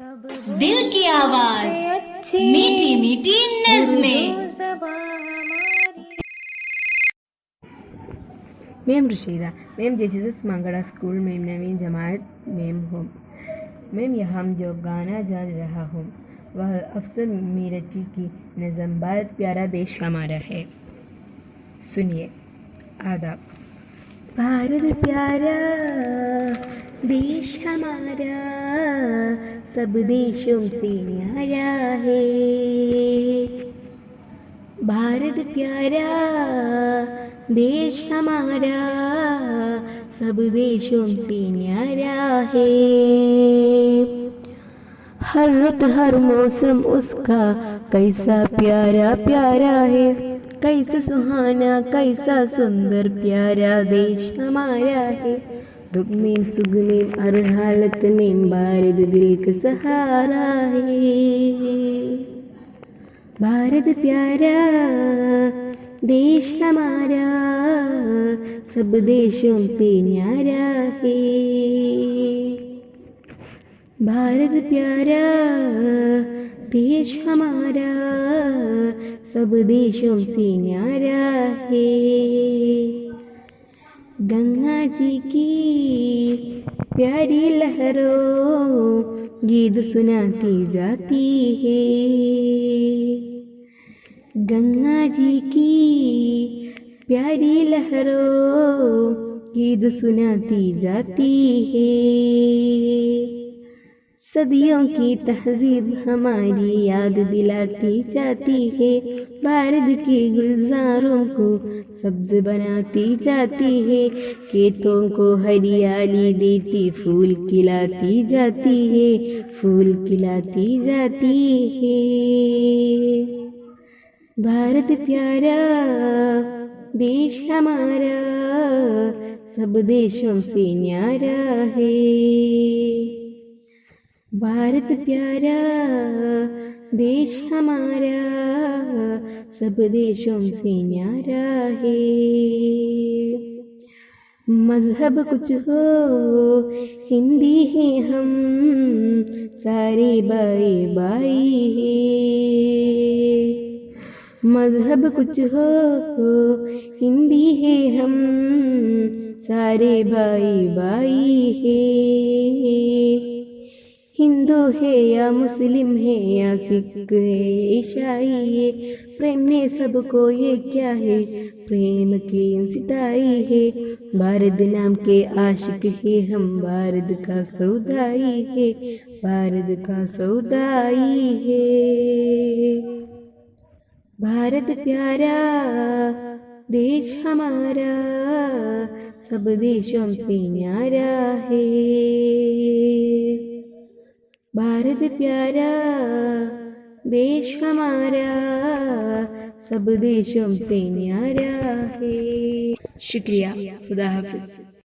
दिल की आवाज, मीठी मीठी नज़्में। मैम रुशीदा, मैम जेसीएस मांगड़ा स्कूल में नवीं जमात मैम हूँ। मैम यहाँ जो गाना जा रहा हूँ वह अफसर मीरची की नज़म भारत प्यारा देश हमारा है। सुनिए। आदाब। भारत प्यारा देश हमारा सब देशों से न्यारा है। भारत प्यारा देश हमारा सब देशों से न्यारा है। हर रुत हर मौसम उसका कैसा प्यारा प्यारा है। कैसा सुहाना कैसा सुंदर प्यारा देश हमारा है। दुख में सुख में हर हालत में भारत दिल का सहारा है। भारत प्यारा देश हमारा सब देशों से न्यारा है। भारत प्यारा देश हमारा सब देशों से न्यारा है। गंगा जी की प्यारी लहरों गीत सुनाती जाती है। गंगा जी की प्यारी लहरों गीत सुनाती जाती है। सदियों की तहजीब हमारी याद दिलाती जाती है। भारत के गुलजारों को सब्ज बनाती जाती है। खेतों को हरियाली देती फूल खिलाती जाती है। फूल खिलाती जाती है। भारत प्यारा देश हमारा सब देशों से न्यारा है। भारत प्यारा देश हमारा सब देशों से न्यारा है। मजहब कुछ हो हिंदी है हम सारे भाई भाई है। मजहब कुछ हो हिंदी है हम सारे भाई भाई है। हिंदू है या मुस्लिम है या सिख है ईसाई है। प्रेम ने सबको ये क्या है प्रेम की सिताई है। भारत नाम के आशिक है हम भारत का सौदाई है। भारत का सौदाई है। भारत प्यारा देश हमारा सब देशों से न्यारा है। भारत प्यारा देश हमारा सब देशों से न्यारा है। शुक्रिया। खुदा हाफिज।